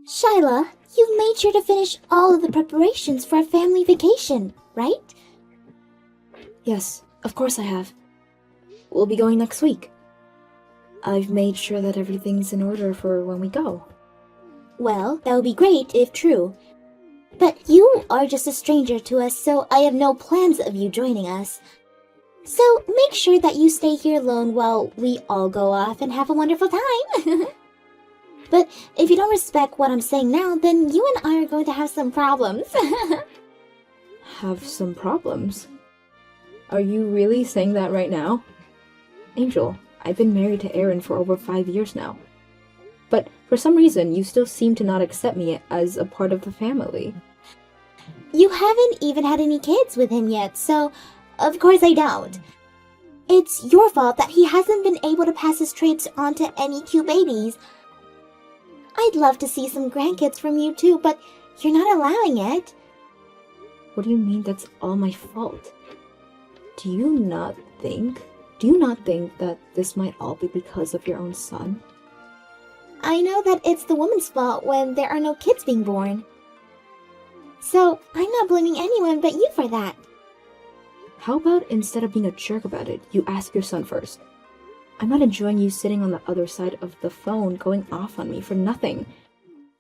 Shyla, you've made sure to finish all of the preparations for a family vacation, right? Yes, of course I have. We'll be going next week. I've made sure that everything's in order for when we go. Well, that would be great if true. But you are just a stranger to us, so I have no plans of you joining us. So make sure that you stay here alone while we all go off and have a wonderful time. But if you don't respect what I'm saying now, then you and I are going to have some problems. Have some problems? Are you really saying that right now? Angel, I've been married to Aaron for over 5 years now. But for some reason, you still seem to not accept me as a part of the family. You haven't even had any kids with him yet, so of course I don't. It's your fault that he hasn't been able to pass his traits on to any cute babies. I'd love to see some grandkids from you too, but you're not allowing it. What do you mean that's all my fault? Do you not think that this might all be because of your own son? I know that it's the woman's fault when there are no kids being born. So I'm not blaming anyone but you for that. How about instead of being a jerk about it, you ask your son first? I'm not enjoying you sitting on the other side of the phone going off on me for nothing.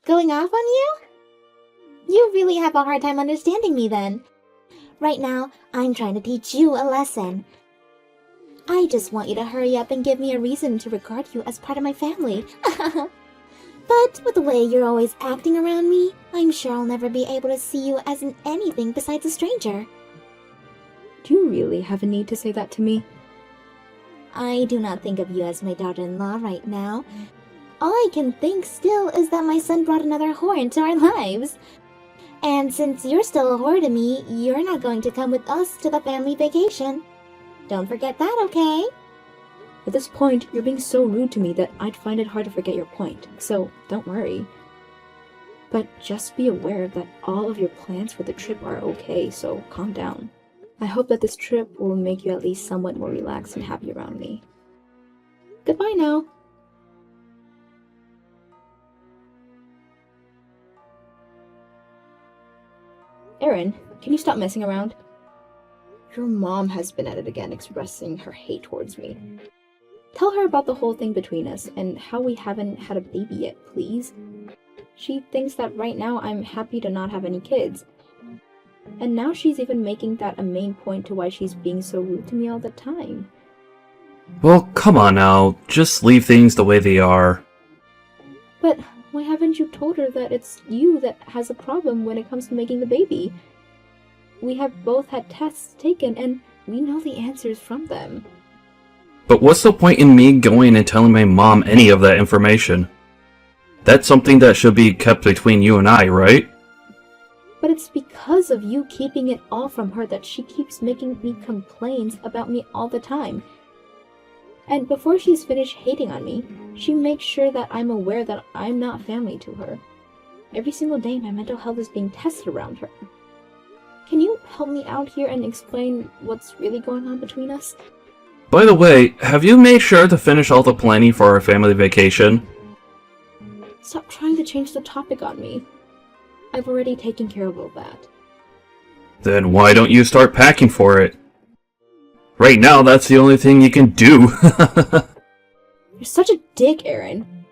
Going off on you? You really have a hard time understanding me then. Right now, I'm trying to teach you a lesson. I just want you to hurry up and give me a reason to regard you as part of my family. But with the way you're always acting around me, I'm sure I'll never be able to see you as an anything besides a stranger. Do you really have a need to say that to me? I do not think of you as my daughter-in-law right now. All I can think still is that my son brought another whore into our lives. And since you're still a whore to me, you're not going to come with us to the family vacation. Don't forget that, okay? At this point, you're being so rude to me that I'd find it hard to forget your point, so don't worry. But just be aware that all of your plans for the trip are okay, so calm down. I hope that this trip will make you at least somewhat more relaxed and happy around me. Goodbye now! Aaron, can you stop messing around? Your mom has been at it again, expressing her hate towards me. Tell her about the whole thing between us and how we haven't had a baby yet, please. She thinks that right now I'm happy to not have any kids. And now she's even making that a main point to why she's being so rude to me all the time. Well, come on now. Just leave things the way they are. But why haven't you told her that it's you that has a problem when it comes to making the baby? We have both had tests taken, and we know the answers from them. But what's the point in me going and telling my mom any of that information? That's something that should be kept between you and I, right? But it's because of you keeping it all from her that she keeps making me complaints about me all the time. And before she's finished hating on me, she makes sure that I'm aware that I'm not family to her. Every single day my mental health is being tested around her. Can you help me out here and explain what's really going on between us? By the way, have you made sure to finish all the planning for our family vacation? Stop trying to change the topic on me. I've already taken care of all that. Then why don't you start packing for it? Right now, that's the only thing you can do. You're such a dick, Aaron.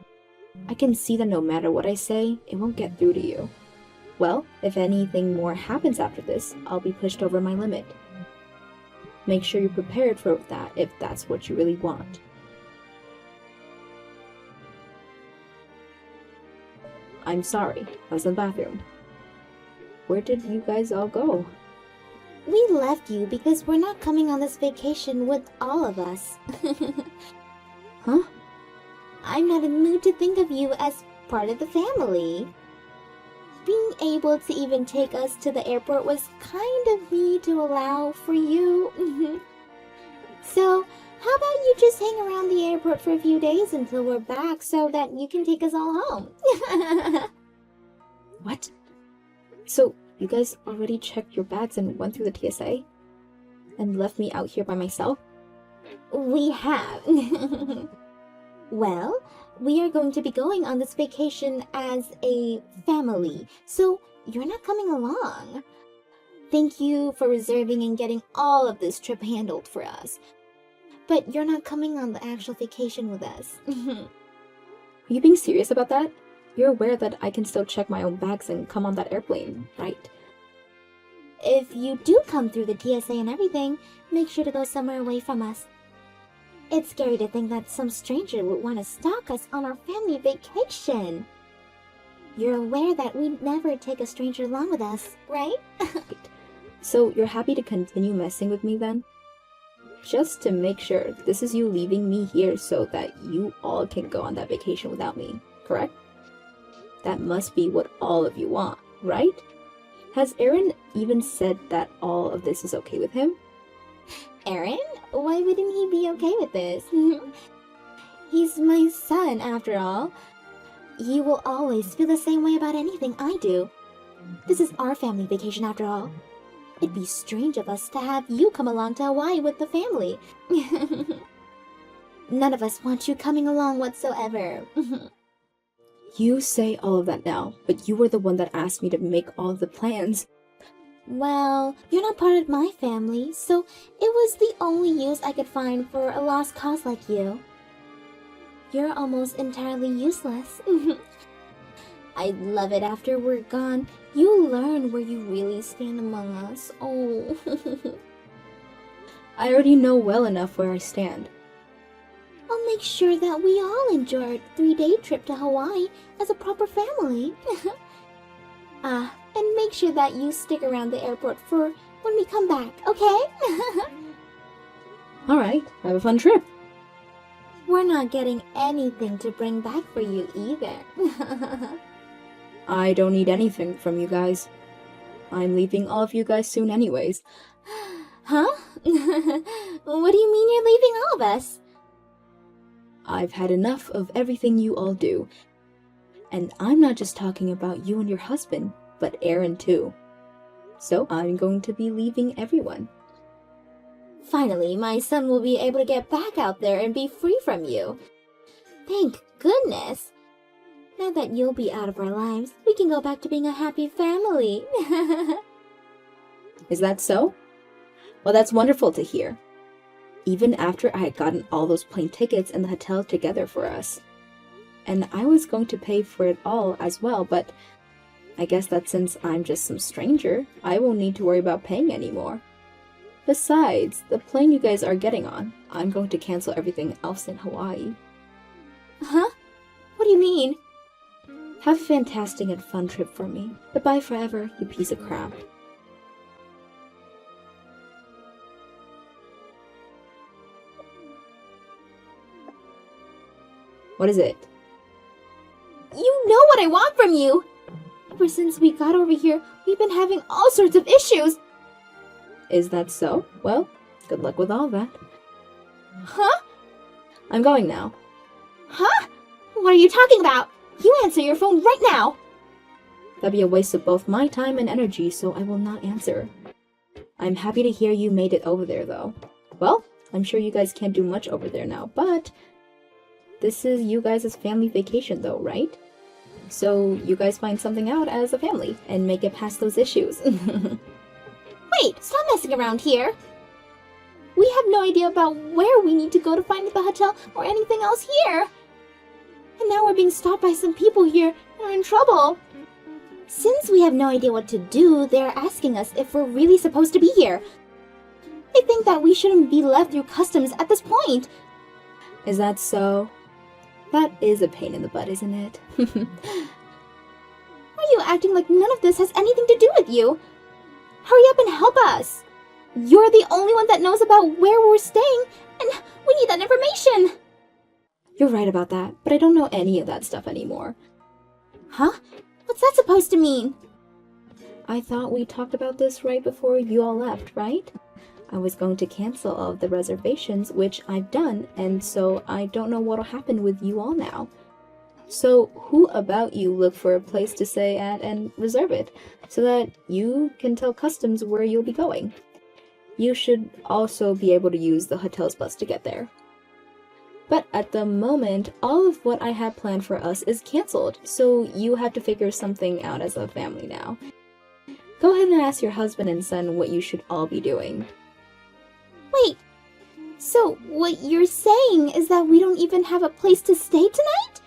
I can see that no matter what I say, it won't get through to you. Well, if anything more happens after this, I'll be pushed over my limit. Make sure you're prepared for that if that's what you really want. I'm sorry, I was in the bathroom. Where did you guys all go? We left you because we're not coming on this vacation with all of us. Huh? I'm not in the mood to think of you as part of the family. Being able to even take us to the airport was kind of me to allow for you. So, how about you just hang around the airport for a few days until we're back so that you can take us all home? What? So, you guys already checked your bags and went through the TSA? And left me out here by myself? We have. Well, we are going to be going on this vacation as a family, so you're not coming along. Thank you for reserving and getting all of this trip handled for us. But you're not coming on the actual vacation with us. Are you being serious about that? You're aware that I can still check my own bags and come on that airplane, right? If you do come through the TSA and everything, make sure to go somewhere away from us. It's scary to think that some stranger would want to stalk us on our family vacation. You're aware that we'd never take a stranger along with us, right? So you're happy to continue messing with me then? Just to make sure, this is you leaving me here so that you all can go on that vacation without me, correct? That must be what all of you want, right? Has Aaron even said that all of this is okay with him? Aaron? Why wouldn't he be okay with this? He's my son, after all. He will always feel the same way about anything I do. This is our family vacation, after all. It'd be strange of us to have you come along to Hawaii with the family. None of us want you coming along whatsoever. You say all of that now, but you were the one that asked me to make all of the plans. Well, you're not part of my family, so it was the only use I could find for a lost cause like you. You're almost entirely useless. I'd love it after we're gone. You learn where you really stand among us. Oh. I already know well enough where I stand. I'll make sure that we all enjoy our 3-day trip to Hawaii as a proper family. And make sure that you stick around the airport for when we come back, okay? Alright, have a fun trip. We're not getting anything to bring back for you either. I don't need anything from you guys. I'm leaving all of you guys soon anyways. Huh? What do you mean you're leaving all of us? I've had enough of everything you all do. And I'm not just talking about you and your husband, but Aaron too. So I'm going to be leaving everyone. Finally, my son will be able to get back out there and be free from you. Thank goodness. Now that you'll be out of our lives, we can go back to being a happy family. Is that so? Well, that's wonderful to hear. Even after I had gotten all those plane tickets and the hotel together for us. And I was going to pay for it all as well, but I guess that since I'm just some stranger, I won't need to worry about paying anymore. Besides, the plane you guys are getting on, I'm going to cancel everything else in Hawaii. Huh? What do you mean? Have a fantastic and fun trip for me. Goodbye forever, you piece of crap. What is it? You know what I want from you! Ever since we got over here, we've been having all sorts of issues! Is that so? Well, good luck with all that. Huh? I'm going now. Huh? What are you talking about? You answer your phone right now! That'd be a waste of both my time and energy, so I will not answer. I'm happy to hear you made it over there, though. Well, I'm sure you guys can't do much over there now, but this is you guys' family vacation, though, right? So you guys find something out as a family and make it past those issues. Wait, stop messing around here! We have no idea about where we need to go to find the hotel or anything else here! And now we're being stopped by some people here and are in trouble. Since we have no idea what to do, they're asking us if we're really supposed to be here. They think that we shouldn't be left through customs at this point. Is that so? That is a pain in the butt, isn't it? Why are you acting like none of this has anything to do with you? Hurry up and help us! You're the only one that knows about where we're staying, and we need that information! You're right about that, but I don't know any of that stuff anymore. Huh? What's that supposed to mean? I thought we talked about this right before you all left, right? I was going to cancel all of the reservations, which I've done, and so I don't know what'll happen with you all now. So who about you look for a place to stay at and reserve it, so that you can tell customs where you'll be going? You should also be able to use the hotel's bus to get there. But at the moment, all of what I had planned for us is cancelled, so you have to figure something out as a family now. Go ahead and ask your husband and son what you should all be doing. Wait, so what you're saying is that we don't even have a place to stay tonight?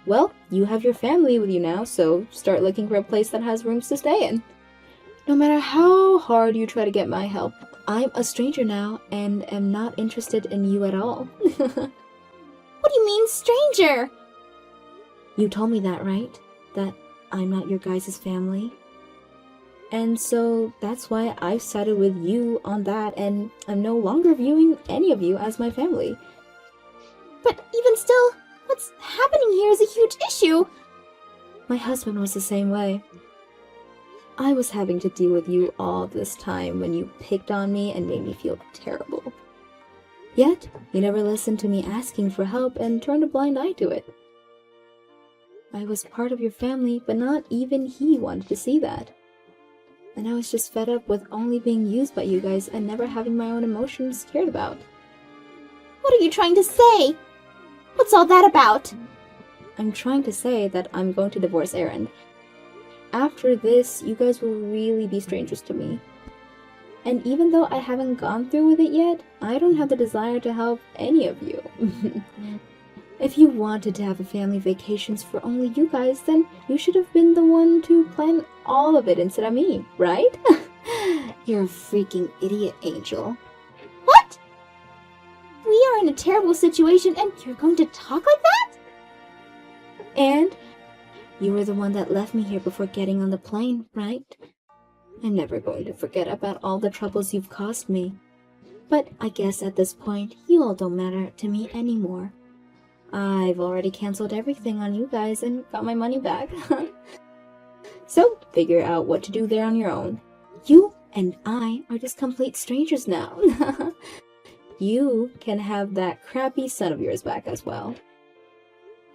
Well, you have your family with you now, so start looking for a place that has rooms to stay in. No matter how hard you try to get my help, I'm a stranger now and am not interested in you at all. What do you mean, stranger? You told me that, right? That I'm not your guys' family? And so that's why I've sided with you on that, and I'm no longer viewing any of you as my family. But even still, what's happening here is a huge issue. My husband was the same way. I was having to deal with you all this time when you picked on me and made me feel terrible. Yet, you never listened to me asking for help and turned a blind eye to it. I was part of your family, but not even he wanted to see that. And I was just fed up with only being used by you guys and never having my own emotions cared about. What are you trying to say? What's all that about? I'm trying to say that I'm going to divorce Aaron. After this, you guys will really be strangers to me. And even though I haven't gone through with it yet, I don't have the desire to help any of you. If you wanted to have a family vacations for only you guys, then you should have been the one to plan all of it instead of me, right? You're a freaking idiot, Angel. What? We are in a terrible situation and you're going to talk like that? And you were the one that left me here before getting on the plane, right? I'm never going to forget about all the troubles you've caused me. But I guess at this point, you all don't matter to me anymore. I've already canceled everything on you guys and got my money back. So, figure out what to do there on your own. You and I are just complete strangers now. You can have that crappy son of yours back as well.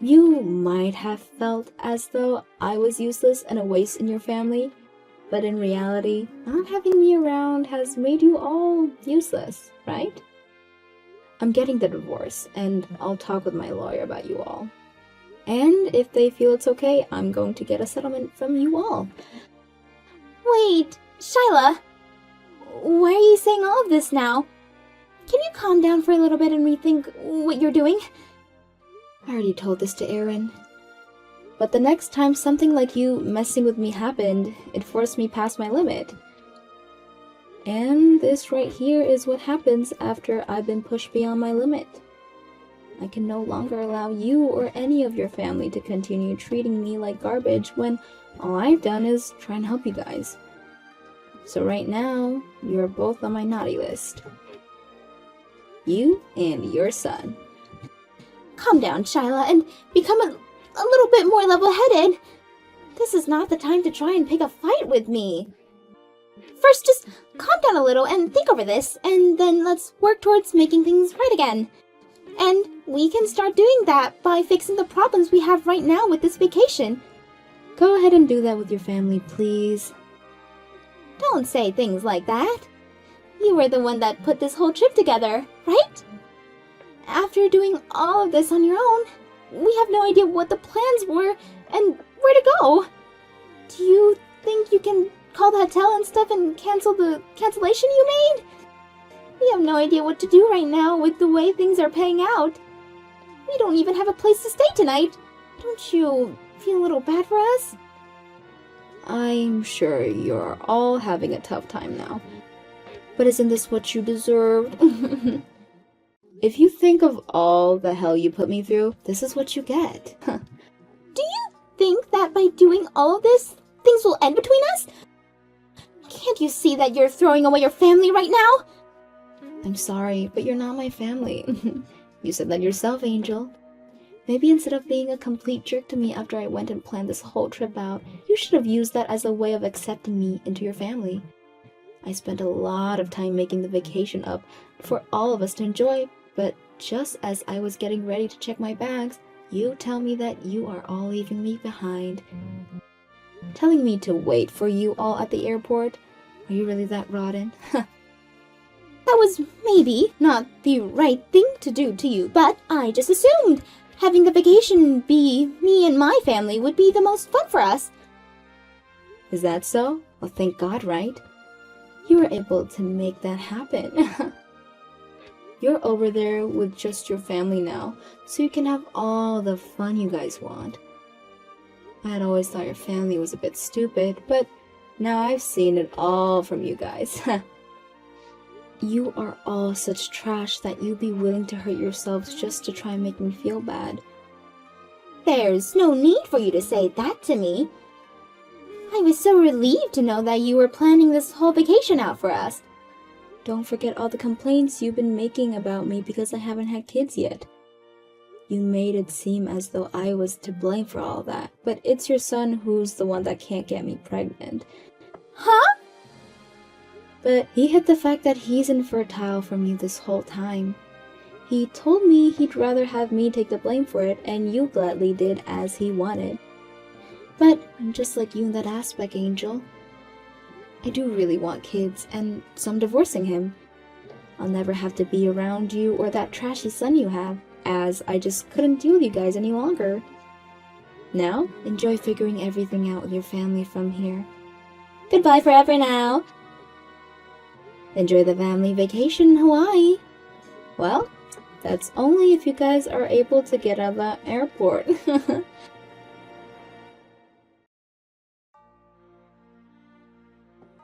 You might have felt as though I was useless and a waste in your family, but in reality, not having me around has made you all useless, right? I'm getting the divorce, and I'll talk with my lawyer about you all. And if they feel it's okay, I'm going to get a settlement from you all. Wait, Shyla, why are you saying all of this now? Can you calm down for a little bit and rethink what you're doing? I already told this to Aaron. But the next time something like you messing with me happened, it forced me past my limit. And this right here is what happens after I've been pushed beyond my limit. I can no longer allow you or any of your family to continue treating me like garbage when all I've done is try and help you guys. So right now, you're both on my naughty list. You and your son. Calm down, Shyla, and become a little bit more level-headed. This is not the time to try and pick a fight with me. First, just calm down a little and think over this, and then let's work towards making things right again. And we can start doing that by fixing the problems we have right now with this vacation. Go ahead and do that with your family, please. Don't say things like that. You were the one that put this whole trip together, right? After doing all of this on your own, we have no idea what the plans were and where to go. Do you think you can call the hotel and stuff and cancel the cancellation you made? We have no idea what to do right now with the way things are paying out. We don't even have a place to stay tonight. Don't you feel a little bad for us? I'm sure you're all having a tough time now. But isn't this what you deserved? If you think of all the hell you put me through, this is what you get. Do you think that by doing all of this, things will end between us? Can't you see that you're throwing away your family right now? I'm sorry, but you're not my family. You said that yourself, Angel. Maybe instead of being a complete jerk to me after I went and planned this whole trip out, you should have used that as a way of accepting me into your family. I spent a lot of time making the vacation up for all of us to enjoy, but just as I was getting ready to check my bags, you tell me that you are all leaving me behind. Telling me to wait for you all at the airport? Are you really that rotten? That's That was maybe not the right thing to do to you, but I just assumed having a vacation be me and my family would be the most fun for us. Is that so? Well, thank God, right? You were able to make that happen. You're over there with just your family now, so you can have all the fun you guys want. I had always thought your family was a bit stupid, but now I've seen it all from you guys. You are all such trash that you'd be willing to hurt yourselves just to try and make me feel bad. There's no need for you to say that to me. I was so relieved to know that you were planning this whole vacation out for us. Don't forget all the complaints you've been making about me because I haven't had kids yet. You made it seem as though I was to blame for all that, but it's your son who's the one that can't get me pregnant. Huh? But he hid the fact that he's infertile from you this whole time. He told me he'd rather have me take the blame for it, and you gladly did as he wanted. But I'm just like you in that aspect, Angel. I do really want kids, and so I'm divorcing him. I'll never have to be around you or that trashy son you have, as I just couldn't deal with you guys any longer. Now, enjoy figuring everything out with your family from here. Goodbye forever now. Enjoy the family vacation in Hawaii. Well, that's only if you guys are able to get out of the airport.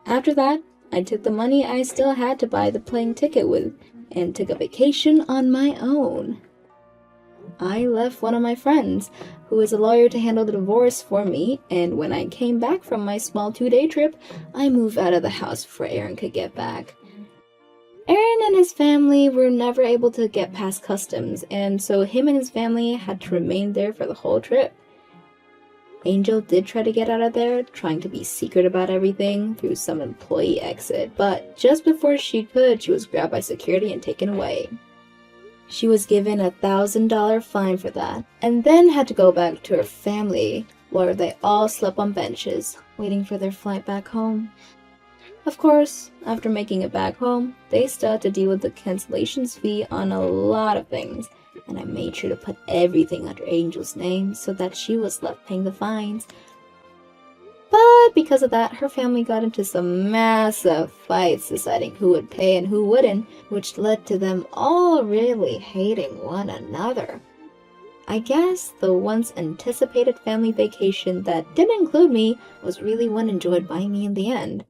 After that, I took the money I still had to buy the plane ticket with and took a vacation on my own. I left one of my friends, who is a lawyer, to handle the divorce for me, and when I came back from my small 2-day trip, I moved out of the house before Aaron could get back. Aaron and his family were never able to get past customs, and so him and his family had to remain there for the whole trip. Angel did try to get out of there, trying to be secret about everything through some employee exit, but just before she could, she was grabbed by security and taken away. She was given a $1,000 fine for that, and then had to go back to her family, where they all slept on benches, waiting for their flight back home. Of course, after making it back home, they still had to deal with the cancellations fee on a lot of things, and I made sure to put everything under Angel's name so that she was left paying the fines. But because of that, her family got into some massive fights deciding who would pay and who wouldn't, which led to them all really hating one another. I guess the once anticipated family vacation that didn't include me was really one enjoyed by me in the end.